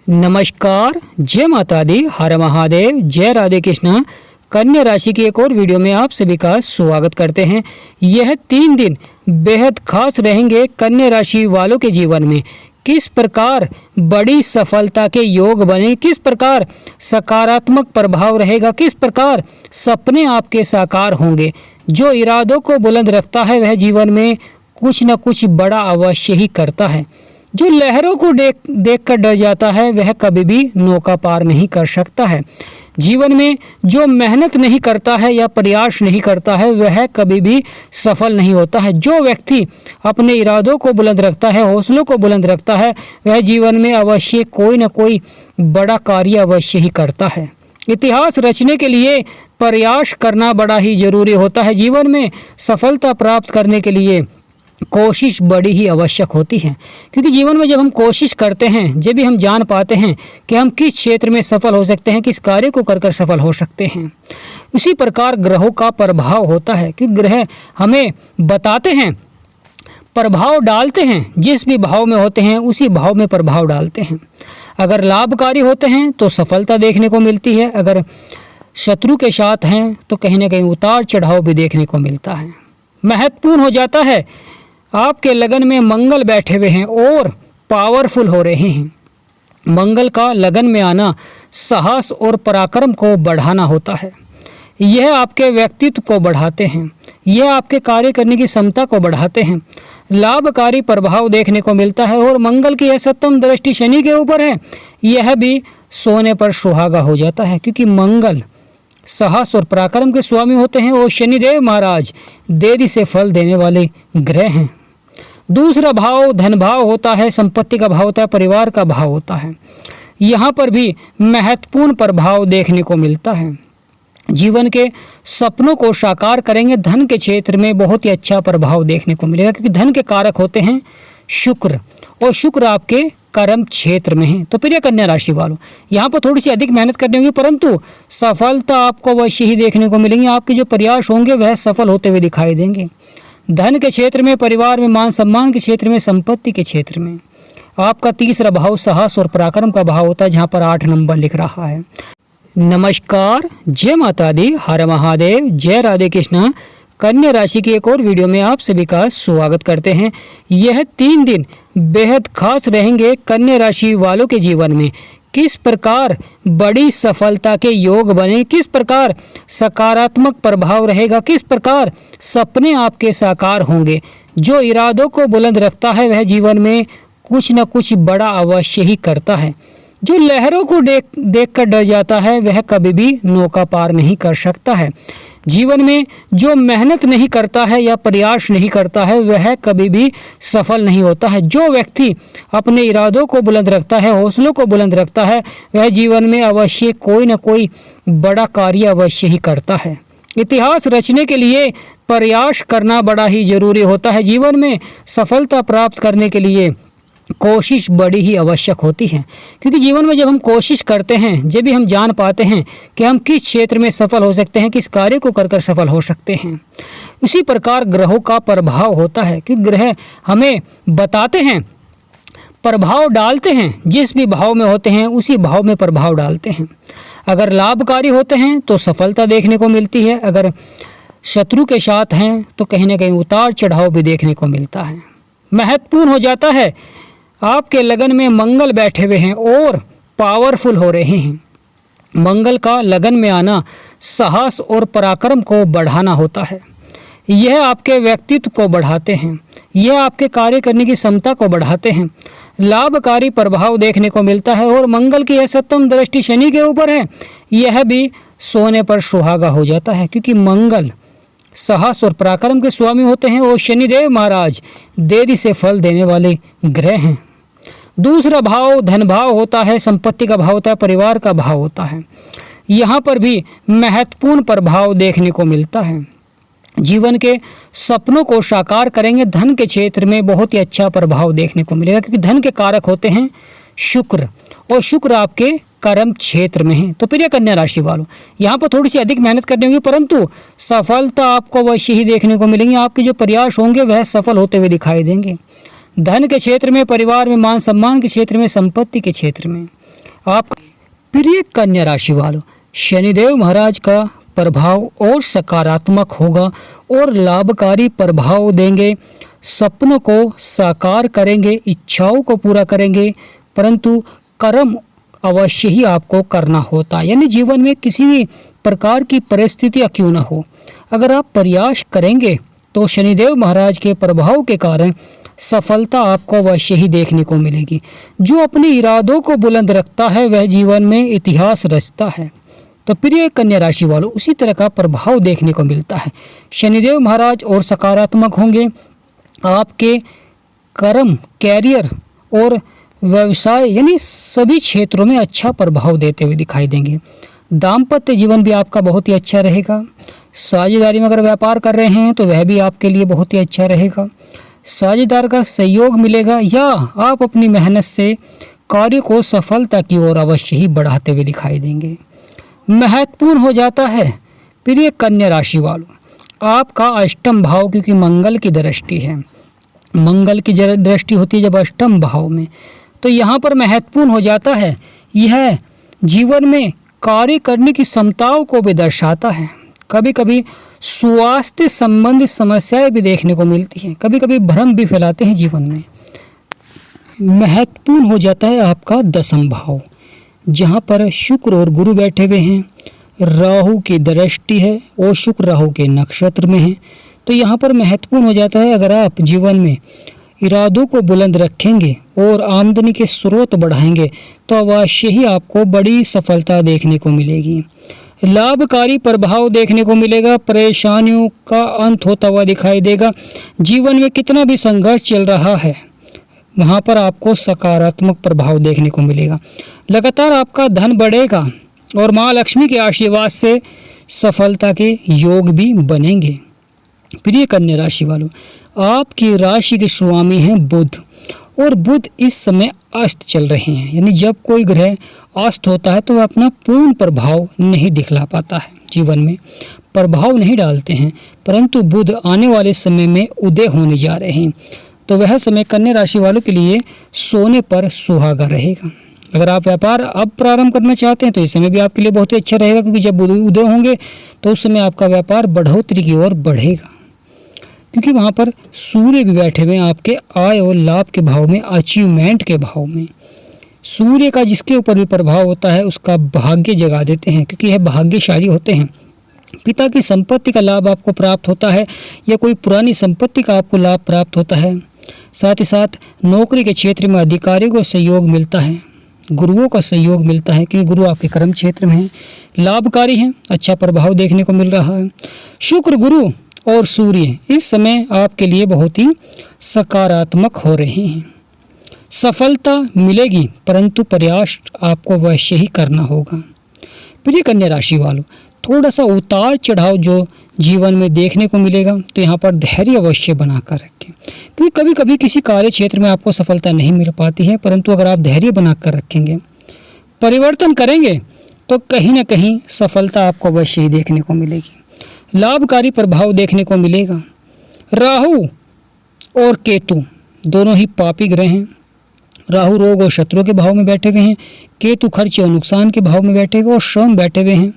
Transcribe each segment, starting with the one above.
नमस्कार, जय माता दी, हर महादेव, जय राधे कृष्णा। कन्या राशि की एक और वीडियो में आप सभी का स्वागत करते हैं। यह 3 दिन बेहद खास रहेंगे कन्या राशि वालों के जीवन में। किस प्रकार बड़ी सफलता के योग बने, किस प्रकार सकारात्मक प्रभाव रहेगा, किस प्रकार सपने आपके साकार होंगे। जो इरादों को बुलंद रखता है वह जीवन में कुछ न कुछ बड़ा अवश्य ही करता है। जो लहरों को देख कर डर जाता है वह कभी भी नौका पार नहीं कर सकता है। जीवन में जो मेहनत नहीं करता है या प्रयास नहीं करता है वह कभी भी सफल नहीं होता है। जो व्यक्ति अपने इरादों को बुलंद रखता है, हौसलों को बुलंद रखता है, वह जीवन में अवश्य कोई न कोई बड़ा कार्य अवश्य ही करता है। इतिहास रचने के लिए प्रयास करना बड़ा ही जरूरी होता है। जीवन में सफलता प्राप्त करने के लिए कोशिश बड़ी ही आवश्यक होती है, क्योंकि जीवन में जब हम कोशिश करते हैं जब भी हम जान पाते हैं कि हम किस क्षेत्र में सफल हो सकते हैं, किस कार्य को कर सफल हो सकते हैं। उसी प्रकार ग्रहों का प्रभाव होता है कि ग्रह हमें बताते हैं, प्रभाव डालते हैं। जिस भी भाव में होते हैं उसी भाव में प्रभाव डालते हैं। अगर लाभकारी होते हैं तो सफलता देखने को मिलती है, अगर शत्रु के साथ हैं तो कहीं ना कहीं उतार चढ़ाव भी देखने को मिलता है। महत्वपूर्ण हो जाता है आपके लगन में मंगल बैठे हुए हैं और पावरफुल हो रहे हैं। मंगल का लगन में आना साहस और पराक्रम को बढ़ाना होता है। यह आपके व्यक्तित्व को बढ़ाते हैं, यह आपके कार्य करने की क्षमता को बढ़ाते हैं। लाभकारी प्रभाव देखने को मिलता है और मंगल की यह सप्तम दृष्टि शनि के ऊपर है, यह भी सोने पर सुहागा हो जाता है, क्योंकि मंगल साहस और पराक्रम के स्वामी होते हैं और शनिदेव महाराज देरी से फल देने वाले ग्रह हैं। दूसरा भाव धन भाव होता है, संपत्ति का भाव होता है, परिवार का भाव होता है। यहाँ पर भी महत्वपूर्ण प्रभाव देखने को मिलता है। जीवन के सपनों को साकार करेंगे। धन के क्षेत्र में बहुत ही अच्छा प्रभाव देखने को मिलेगा, क्योंकि धन के कारक होते हैं शुक्र, और शुक्र आपके कर्म क्षेत्र में है। तो प्रिय कन्या राशि वालों, यहाँ पर थोड़ी सी अधिक मेहनत करनी होगी, परंतु सफलता आपको अवश्य ही देखने को मिलेंगी। आपके जो प्रयास होंगे वह सफल होते हुए दिखाई देंगे। धन के क्षेत्र में, परिवार में, मान सम्मान के क्षेत्र में, संपत्ति के क्षेत्र में। आपका तीसरा भाव साहस और पराक्रम का भाव होता है, जहाँ पर 8 नंबर लिख रहा है। नमस्कार, जय माता दी, हर महादेव, जय राधे कृष्णा। कन्या राशि की एक और वीडियो में आप सभी का स्वागत करते हैं। यह 3 दिन बेहद खास रहेंगे कन्या राशि वालों के जीवन में। किस प्रकार बड़ी सफलता के योग बने, किस प्रकार सकारात्मक प्रभाव रहेगा, किस प्रकार सपने आपके साकार होंगे। जो इरादों को बुलंद रखता है वह जीवन में कुछ न कुछ बड़ा अवश्य ही करता है। जो लहरों को देख कर डर जाता है वह कभी भी नौका पार नहीं कर सकता है। जीवन में जो मेहनत नहीं करता है या प्रयास नहीं करता है वह कभी भी सफल नहीं होता है। जो व्यक्ति अपने इरादों को बुलंद रखता है, हौसलों को बुलंद रखता है, वह जीवन में अवश्य कोई न कोई बड़ा कार्य अवश्य ही करता है। इतिहास रचने के लिए प्रयास करना बड़ा ही जरूरी होता है। जीवन में सफलता प्राप्त करने के लिए कोशिश बड़ी ही आवश्यक होती है, क्योंकि जीवन में जब हम कोशिश करते हैं जब भी हम जान पाते हैं कि हम किस क्षेत्र में सफल हो सकते हैं, किस कार्य को कर सफल हो सकते हैं। उसी प्रकार ग्रहों का प्रभाव होता है कि ग्रह हमें बताते हैं, प्रभाव डालते हैं। जिस भी भाव में होते हैं उसी भाव में प्रभाव डालते हैं। अगर लाभकारी होते हैं तो सफलता देखने को मिलती है, अगर शत्रु के साथ हैं तो कहीं ना कहीं उतार चढ़ाव भी देखने को मिलता है। महत्वपूर्ण हो जाता है आपके लगन में मंगल बैठे हुए हैं और पावरफुल हो रहे हैं। मंगल का लगन में आना साहस और पराक्रम को बढ़ाना होता है। यह आपके व्यक्तित्व को बढ़ाते हैं, यह आपके कार्य करने की क्षमता को बढ़ाते हैं। लाभकारी प्रभाव देखने को मिलता है और मंगल की यह सप्तम दृष्टि शनि के ऊपर है, यह भी सोने पर सुहागा हो जाता है, क्योंकि मंगल साहस और पराक्रम के स्वामी होते हैं और शनिदेव महाराज देरी से फल देने वाले ग्रह हैं। दूसरा भाव धन भाव होता है, संपत्ति का भाव होता है, परिवार का भाव होता है। यहाँ पर भी महत्वपूर्ण प्रभाव देखने को मिलता है। जीवन के सपनों को साकार करेंगे। धन के क्षेत्र में बहुत ही अच्छा प्रभाव देखने को मिलेगा, क्योंकि धन के कारक होते हैं शुक्र, और शुक्र आपके कर्म क्षेत्र में है। तो प्रिय कन्या राशि वालों, यहाँ पर थोड़ी सी अधिक मेहनत करनी होगी, परंतु सफलता आपको अवश्य ही देखने को मिलेंगी। आपके जो प्रयास होंगे वह सफल होते हुए दिखाई देंगे। धन के क्षेत्र में, परिवार में, मान सम्मान के क्षेत्र में, संपत्ति के क्षेत्र में। आप प्रिय कन्या राशि वालों, शनिदेव महाराज का प्रभाव और सकारात्मक होगा और लाभकारी प्रभाव देंगे। सपनों को साकार करेंगे, इच्छाओं को पूरा करेंगे, परंतु कर्म अवश्य ही आपको करना होता है। यानी जीवन में किसी भी प्रकार की परिस्थितियाँ क्यों ना हो, अगर आप प्रयास करेंगे तो शनिदेव महाराज के प्रभाव के कारण सफलता आपको अवश्य ही देखने को मिलेगी। जो अपने इरादों को बुलंद रखता है वह जीवन में इतिहास रचता है। तो प्रिय कन्या राशि वालों, उसी तरह का प्रभाव देखने को मिलता है। शनिदेव महाराज और सकारात्मक होंगे, आपके कर्म, कैरियर और व्यवसाय यानी सभी क्षेत्रों में अच्छा प्रभाव देते हुए दिखाई देंगे। दाम्पत्य जीवन भी आपका बहुत ही अच्छा रहेगा। साझेदारी में अगर व्यापार कर रहे हैं तो वह भी आपके लिए बहुत ही अच्छा रहेगा। साझेदार का सहयोग मिलेगा या आप अपनी मेहनत से कार्य को सफलता की ओर अवश्य ही बढ़ाते हुए दिखाई देंगे। महत्वपूर्ण हो जाता है प्रिय कन्या राशि वालों, आपका अष्टम भाव, क्योंकि मंगल की दृष्टि है। मंगल की दृष्टि होती है जब अष्टम भाव में, तो यहाँ पर महत्वपूर्ण हो जाता है। यह जीवन में कार्य करने की क्षमताओं को भी दर्शाता है। कभी कभी स्वास्थ्य संबंधित समस्याएं भी देखने को मिलती हैं, कभी कभी भ्रम भी फैलाते हैं जीवन में। महत्वपूर्ण हो जाता है आपका दसम भाव, जहाँ पर शुक्र और गुरु बैठे हुए हैं। राहु की दृष्टि है और शुक्र राहु के नक्षत्र में है, तो यहाँ पर महत्वपूर्ण हो जाता है अगर आप जीवन में इरादों को बुलंद रखेंगे और आमदनी के स्रोत बढ़ाएंगे तो अवश्य ही आपको बड़ी सफलता देखने को मिलेगी। लाभकारी प्रभाव देखने को मिलेगा, परेशानियों का अंत होता हुआ दिखाई देगा। जीवन में कितना भी संघर्ष चल रहा है वहाँ पर आपको सकारात्मक प्रभाव देखने को मिलेगा। लगातार आपका धन बढ़ेगा और माँ लक्ष्मी के आशीर्वाद से सफलता के योग भी बनेंगे। प्रिय कन्या राशि वालों, आपकी राशि के स्वामी हैं बुध, और बुध इस समय अस्त चल रहे हैं। यानी जब कोई ग्रह अस्त होता है तो वह अपना पूर्ण प्रभाव नहीं दिखला पाता है, जीवन में प्रभाव नहीं डालते हैं, परंतु बुध आने वाले समय में उदय होने जा रहे हैं। तो वह समय कन्या राशि वालों के लिए सोने पर सुहागा रहेगा। अगर आप व्यापार अब प्रारंभ करना चाहते हैं तो इस समय भी आपके लिए बहुत ही अच्छा रहेगा, क्योंकि जब उदय होंगे तो उस समय आपका व्यापार बढ़ोतरी की ओर बढ़ेगा, क्योंकि वहाँ पर सूर्य भी बैठे हुए हैं आपके आय और लाभ के भाव में, अचीवमेंट के भाव में। सूर्य का जिसके ऊपर भी प्रभाव होता है उसका भाग्य जगा देते हैं, क्योंकि यह भाग्यशाली होते हैं। पिता की संपत्ति का लाभ आपको प्राप्त होता है या कोई पुरानी संपत्ति का आपको लाभ प्राप्त होता है। साथ ही साथ नौकरी के क्षेत्र में अधिकारियों को सहयोग मिलता है, गुरुओं का सहयोग मिलता है, क्योंकि गुरु आपके कर्म क्षेत्र में हैं, लाभकारी हैं, अच्छा प्रभाव देखने को मिल रहा है। शुक्र, गुरु और सूर्य इस समय आपके लिए बहुत ही सकारात्मक हो रहे हैं। सफलता मिलेगी, परंतु प्रयास आपको अवश्य ही करना होगा। प्रिय कन्या राशि वालों, थोड़ा सा उतार चढ़ाव जो जीवन में देखने को मिलेगा, तो यहाँ पर धैर्य अवश्य बनाकर रखें, क्योंकि कभी कभी किसी कार्य क्षेत्र में आपको सफलता नहीं मिल पाती है, परंतु अगर आप धैर्य बनाकर रखेंगे, परिवर्तन करेंगे, तो कहीं ना कहीं सफलता आपको अवश्य ही देखने को मिलेगी। लाभकारी प्रभाव देखने को मिलेगा। राहु और केतु दोनों ही पापी ग्रह हैं। राहु रोग और शत्रुओं के भाव में बैठे हुए हैं, केतु खर्च और नुकसान के भाव में बैठे हुए और श्रम बैठे हुए हैं।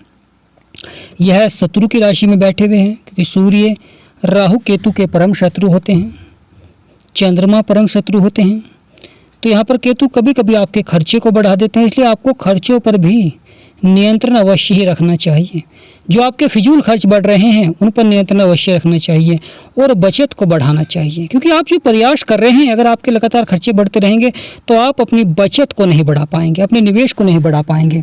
यह शत्रु की राशि में बैठे हुए हैं, क्योंकि सूर्य राहु केतु के परम शत्रु होते हैं, चंद्रमा परम शत्रु होते हैं। तो यहाँ पर केतु कभी कभी आपके खर्चे को बढ़ा देते हैं, इसलिए आपको खर्चों पर भी नियंत्रण अवश्य ही रखना चाहिए। जो आपके फिजूल खर्च बढ़ रहे हैं उन पर नियंत्रण अवश्य रखना चाहिए और बचत को बढ़ाना चाहिए, क्योंकि आप जो प्रयास कर रहे हैं, अगर आपके लगातार खर्चे बढ़ते रहेंगे तो आप अपनी बचत को नहीं बढ़ा पाएंगे, अपने निवेश को नहीं बढ़ा पाएंगे।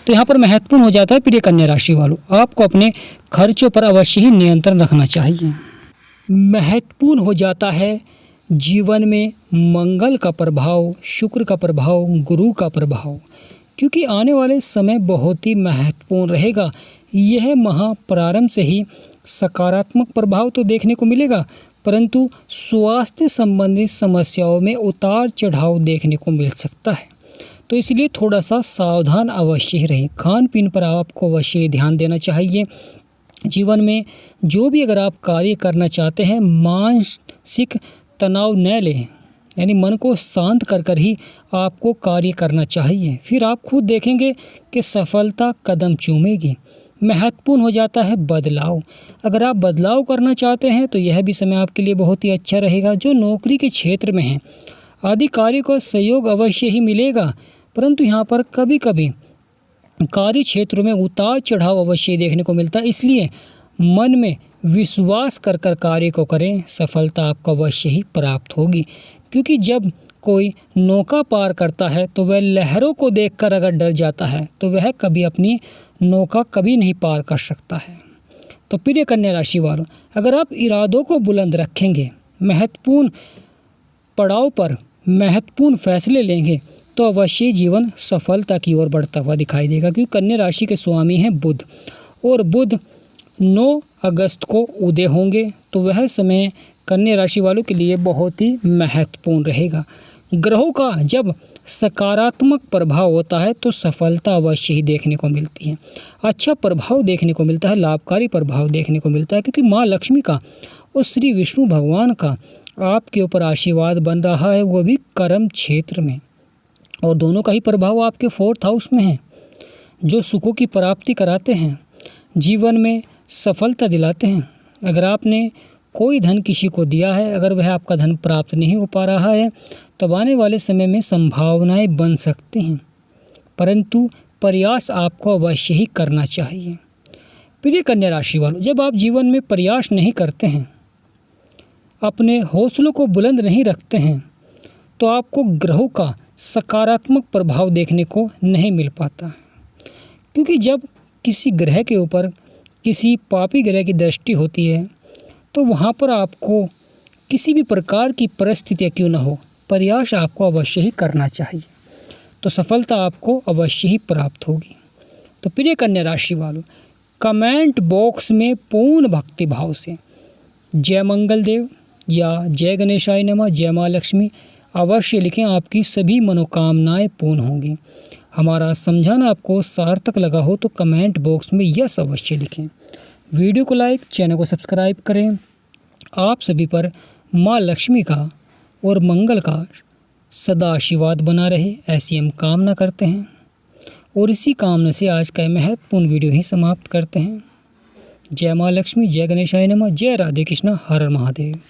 तो यहाँ पर महत्वपूर्ण हो जाता है प्रिय कन्या राशि वालों, आपको अपने खर्चों पर अवश्य ही नियंत्रण रखना चाहिए। महत्वपूर्ण हो जाता है जीवन में मंगल का प्रभाव, शुक्र का प्रभाव, गुरु का प्रभाव, क्योंकि आने वाले समय बहुत ही महत्वपूर्ण रहेगा। यह माह प्रारंभ से ही सकारात्मक प्रभाव तो देखने को मिलेगा, परंतु स्वास्थ्य संबंधी समस्याओं में उतार चढ़ाव देखने को मिल सकता है। तो इसलिए थोड़ा सा सावधान अवश्य ही रहें। खान पीन पर आपको अवश्य ध्यान देना चाहिए। जीवन में जो भी अगर आप कार्य करना चाहते हैं, मानसिक तनाव न लें, यानी मन को शांत कर कर ही आपको कार्य करना चाहिए। फिर आप खुद देखेंगे कि सफलता कदम चूमेगी। महत्वपूर्ण हो जाता है बदलाव। अगर आप बदलाव करना चाहते हैं तो यह भी समय आपके लिए बहुत ही अच्छा रहेगा। जो नौकरी के क्षेत्र में हैं, अधिकारी को सहयोग अवश्य ही मिलेगा, परंतु यहाँ पर कभी कभी कार्य क्षेत्र में उतार चढ़ाव अवश्य देखने को मिलता है। इसलिए मन में विश्वास कर कर कार्य को करें, सफलता आपको अवश्य ही प्राप्त होगी। क्योंकि जब कोई नौका पार करता है तो वह लहरों को देखकर अगर डर जाता है तो वह कभी अपनी नौका कभी नहीं पार कर सकता है। तो प्रिय कन्या राशि वालों, अगर आप इरादों को बुलंद रखेंगे, महत्वपूर्ण पड़ाव पर महत्वपूर्ण फैसले लेंगे तो अवश्य जीवन सफलता की ओर बढ़ता हुआ दिखाई देगा। क्योंकि कन्या राशि के स्वामी हैं बुध, और बुध 9 अगस्त को उदय होंगे, तो वह समय कन्या राशि वालों के लिए बहुत ही महत्वपूर्ण रहेगा। ग्रहों का जब सकारात्मक प्रभाव होता है तो सफलता अवश्य ही देखने को मिलती है, अच्छा प्रभाव देखने को मिलता है, लाभकारी प्रभाव देखने को मिलता है। क्योंकि माँ लक्ष्मी का और श्री विष्णु भगवान का आपके ऊपर आशीर्वाद बन रहा है, वो भी कर्म क्षेत्र में, और दोनों का ही प्रभाव आपके 4th हाउस में है, जो सुखों की प्राप्ति कराते हैं, जीवन में सफलता दिलाते हैं। अगर आपने कोई धन किसी को दिया है, अगर वह आपका धन प्राप्त नहीं हो पा रहा है तो आने वाले समय में संभावनाएं बन सकती हैं, परंतु प्रयास आपको अवश्य ही करना चाहिए। प्रिय कन्या राशि वालों, जब आप जीवन में प्रयास नहीं करते हैं, अपने हौसलों को बुलंद नहीं रखते हैं, तो आपको ग्रहों का सकारात्मक प्रभाव देखने को नहीं मिल पाता है। क्योंकि जब किसी ग्रह के ऊपर किसी पापी ग्रह की दृष्टि होती है तो वहाँ पर आपको किसी भी प्रकार की परिस्थितियाँ क्यों न हो, प्रयास आपको अवश्य ही करना चाहिए, तो सफलता आपको अवश्य ही प्राप्त होगी। तो प्रिय कन्या राशि वालों, कमेंट बॉक्स में पूर्ण भक्ति भाव से जय मंगल देव या जय गणेशाय नमः, जय माँ लक्ष्मी अवश्य लिखें। आपकी सभी मनोकामनाएं पूर्ण होंगी। हमारा समझाना आपको सार्थक लगा हो तो कमेंट बॉक्स में यस अवश्य लिखें। वीडियो को लाइक, चैनल को सब्सक्राइब करें। आप सभी पर माँ लक्ष्मी का और मंगल का सदा आशीर्वाद बना रहे, ऐसी हम कामना करते हैं। और इसी कामना से आज का महत्वपूर्ण वीडियो ही समाप्त करते हैं। जय माँ लक्ष्मी, जय गणेशाय नमः, जय राधे कृष्णा, हर हर महादेव।